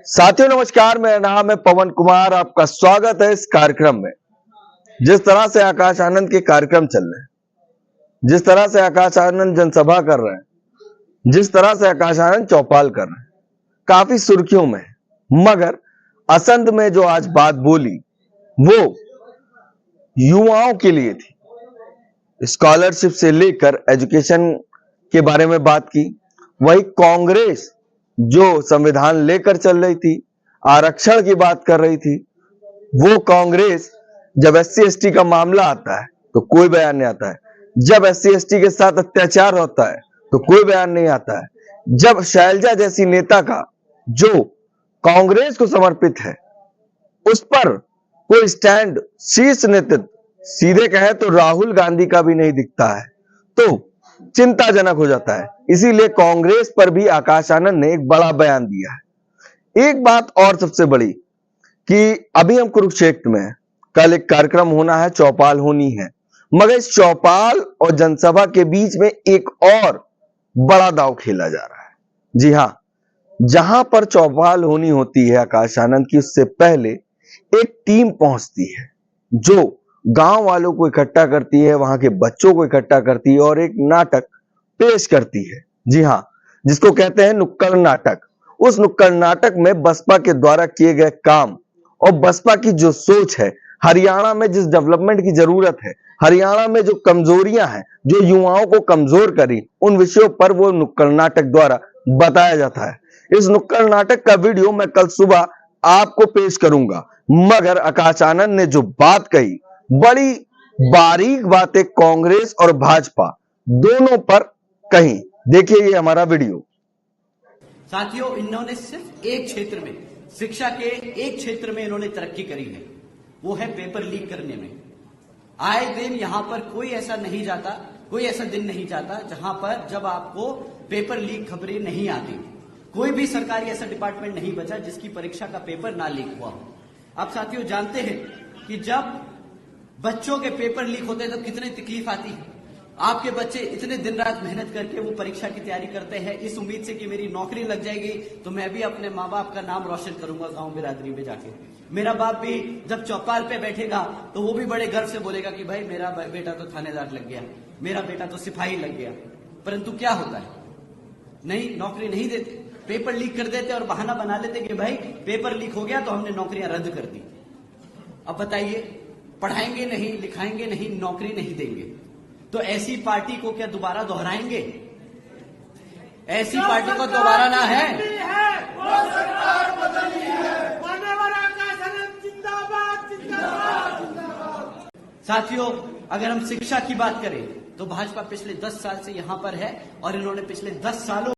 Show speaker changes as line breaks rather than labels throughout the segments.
साथियों नमस्कार, मेरा नाम है पवन कुमार। आपका स्वागत है इस कार्यक्रम में। जिस तरह से आकाश आनंद के कार्यक्रम चल रहे हैं, जिस तरह से आकाश आनंद जनसभा कर रहे हैं, जिस तरह से आकाश आनंद चौपाल कर रहे हैं, काफी सुर्खियों में है। मगर असंध में जो आज बात बोली वो युवाओं के लिए थी। स्कॉलरशिप से लेकर एजुकेशन के बारे में बात की। वही कांग्रेस जो संविधान लेकर चल रही थी, आरक्षण की बात कर रही थी, वो कांग्रेस जब एससी एसटी का मामला आता है तो कोई बयान नहीं आता है। जब एससी एसटी के साथ अत्याचार होता है तो कोई बयान नहीं आता है। जब शैलजा जैसी नेता का जो कांग्रेस को समर्पित है उस पर कोई स्टैंड शीर्ष नेतृत्व, सीधे कहे तो राहुल गांधी का भी नहीं दिखता है, तो चिंताजनक हो जाता है। इसीलिए कांग्रेस पर भी आकाश आनंद ने एक बड़ा बयान दिया है। एक बात और सबसे बड़ी कि अभी हम कुरुक्षेत्र में हैं, कल एक कार्यक्रम होना है, चौपाल होनी है, मगर इस चौपाल और जनसभा के बीच में एक और बड़ा दांव खेला जा रहा है। जी हां, जहां पर चौपाल होनी होती है आकाश आनंद की, उससे पहले एक टीम पहुंचती है जो गांव वालों को इकट्ठा करती है, वहां के बच्चों को इकट्ठा करती है और एक नाटक पेश करती है। जी हां, जिसको कहते हैं नुक्कड़ नाटक। उस नुक्कड़ नाटक में बसपा के द्वारा किए गए काम और बसपा की जो सोच है, हरियाणा में जिस डेवलपमेंट की जरूरत है, हरियाणा में जो कमजोरियां हैं, जो युवाओं को कमजोर करी, उन विषयों पर वो नुक्कड़ नाटक द्वारा बताया जाता है। इस नुक्कड़ नाटक का वीडियो मैं कल सुबह आपको पेश करूंगा। मगर आकाश आनंद ने जो बात कही, बड़ी बारीक बातें कांग्रेस और भाजपा दोनों पर कही। देखिए ये हमारा वीडियो।
साथियों, इन्होंने सिर्फ एक क्षेत्र में, शिक्षा के एक क्षेत्र में इन्होंने तरक्की करी है, वो है पेपर लीक करने में। आए दिन यहां पर कोई ऐसा नहीं जाता, कोई ऐसा दिन नहीं जाता जहां पर जब आपको पेपर लीक खबरें नहीं आती। कोई भी सरकारी ऐसा डिपार्टमेंट नहीं बचा जिसकी परीक्षा का पेपर ना लीक हुआ हो। आप साथियों जानते हैं कि जब बच्चों के पेपर लीक होते हैं तब कितनी तकलीफ आती है। आपके बच्चे इतने दिन रात मेहनत करके वो परीक्षा की तैयारी करते हैं इस उम्मीद से कि मेरी नौकरी लग जाएगी तो मैं भी अपने माँ बाप का नाम रोशन करूंगा गांव बिरादरी में जाके। मेरा बाप भी जब चौपाल पे बैठेगा तो वो भी बड़े गर्व से बोलेगा कि भाई मेरा बेटा तो थानेदार लग गया, मेरा बेटा तो सिपाही लग गया। परंतु क्या होता है, नहीं, नौकरी नहीं देते, पेपर लीक कर देते और बहाना बना लेते कि भाई पेपर लीक हो गया तो हमने नौकरियां रद्द कर दी। अब बताइए, पढ़ाएंगे नहीं, लिखाएंगे नहीं, नौकरी नहीं देंगे तो ऐसी पार्टी को क्या दोबारा दोहराएंगे? ऐसी पार्टी को दोबारा ना है। वो सरकार बदलनी है। जिंदाबाद जिंदाबाद जिंदाबाद। साथियों, अगर हम शिक्षा की बात करें तो भाजपा पिछले 10 साल से यहां पर है और इन्होंने पिछले 10 सालों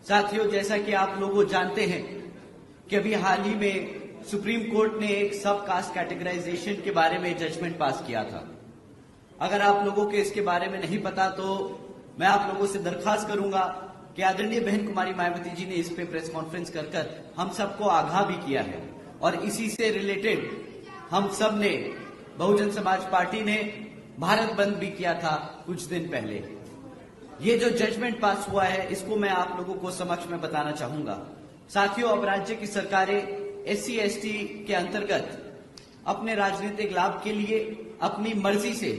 साथियों, जैसा कि आप लोग जानते हैं कि अभी हाल ही में सुप्रीम कोर्ट ने एक सब कास्ट कैटेगराइजेशन के बारे में जजमेंट पास किया था। अगर आप लोगों के इसके बारे में नहीं पता तो मैं आप लोगों से दरखास्त करूंगा कि आदरणीय बहन कुमारी मायावती जी ने इस पे प्रेस कॉन्फ्रेंस कर हम सबको आगाह भी किया है और इसी से रिलेटेड हम सब ने, बहुजन समाज पार्टी ने भारत बंद भी किया था कुछ दिन पहले। ये जो जजमेंट पास हुआ है इसको मैं आप लोगों को समक्ष में बताना चाहूंगा। साथियों, अब राज्य की सरकारें SC/ST के अंतर्गत अपने राजनीतिक लाभ के लिए अपनी मर्जी से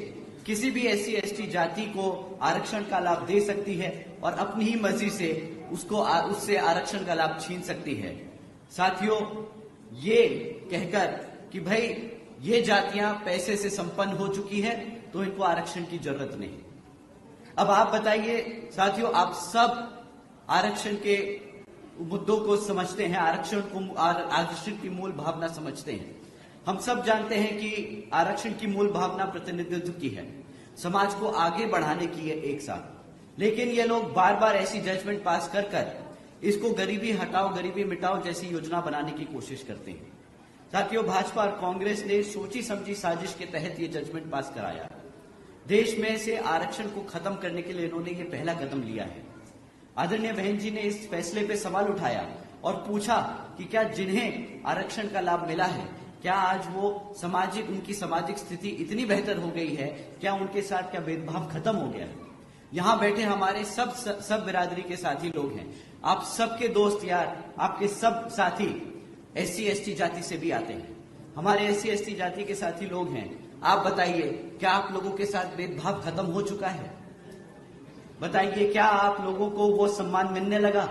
किसी भी SC/ST जाति को आरक्षण का लाभ दे सकती है और अपनी ही मर्जी से उससे आरक्षण का लाभ छीन सकती है। साथियों, ये कहकर कि भाई ये जातियां पैसे से संपन्न हो चुकी है तो इनको आरक्षण की जरूरत नहीं। अब आप बताइए साथियों, आप सब आरक्षण के मुद्दों को समझते हैं, आरक्षण की मूल भावना समझते हैं। हम सब जानते हैं कि आरक्षण की मूल भावना प्रतिनिधित्व की है, समाज को आगे बढ़ाने की है एक साथ। लेकिन ये लोग बार बार ऐसी जजमेंट पास कर इसको गरीबी हटाओ गरीबी मिटाओ जैसी योजना बनाने की कोशिश करते हैं। साथियों, भाजपा और कांग्रेस ने सोची समझी साजिश के तहत ये जजमेंट पास कराया। देश में से आरक्षण को खत्म करने के लिए इन्होंने ये पहला कदम लिया है। आदरणीय बहन जी ने इस फैसले पे सवाल उठाया और पूछा कि क्या जिन्हें आरक्षण का लाभ मिला है, क्या आज वो उनकी सामाजिक स्थिति इतनी बेहतर हो गई है, क्या उनके साथ क्या भेदभाव खत्म हो गया है। यहाँ बैठे हमारे सब बिरादरी के साथी लोग हैं, आप सबके दोस्त यार, आपके सब साथी SC/ST जाति से भी आते हैं, हमारे SC/ST जाति के साथी लोग हैं। आप बताइए, क्या आप लोगों के साथ भेदभाव खत्म हो चुका है? बताइए, क्या आप लोगों को वो सम्मान मिलने लगा?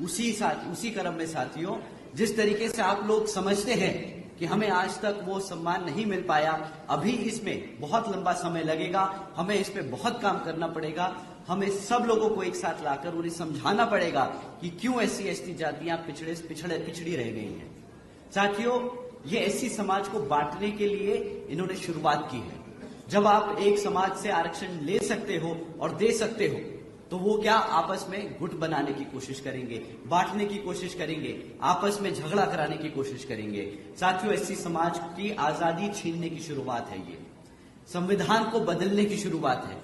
उसी क्रम में साथियों, जिस तरीके से आप लोग समझते हैं कि हमें आज तक वो सम्मान नहीं मिल पाया, अभी इसमें बहुत लंबा समय लगेगा, हमें इस पे बहुत काम करना पड़ेगा। हमें सब लोगों को एक साथ लाकर उन्हें समझाना पड़ेगा कि क्यों SC/ST जातियां पिछड़ी रह गई हैं। साथियों, ये SC समाज को बांटने के लिए इन्होंने शुरुआत की है। जब आप एक समाज से आरक्षण ले सकते हो और दे सकते हो तो वो क्या आपस में गुट बनाने की कोशिश करेंगे, बांटने की कोशिश करेंगे, आपस में झगड़ा कराने की कोशिश करेंगे। साथियों, SC समाज की आजादी छीनने की शुरुआत है, ये संविधान को बदलने की शुरुआत है।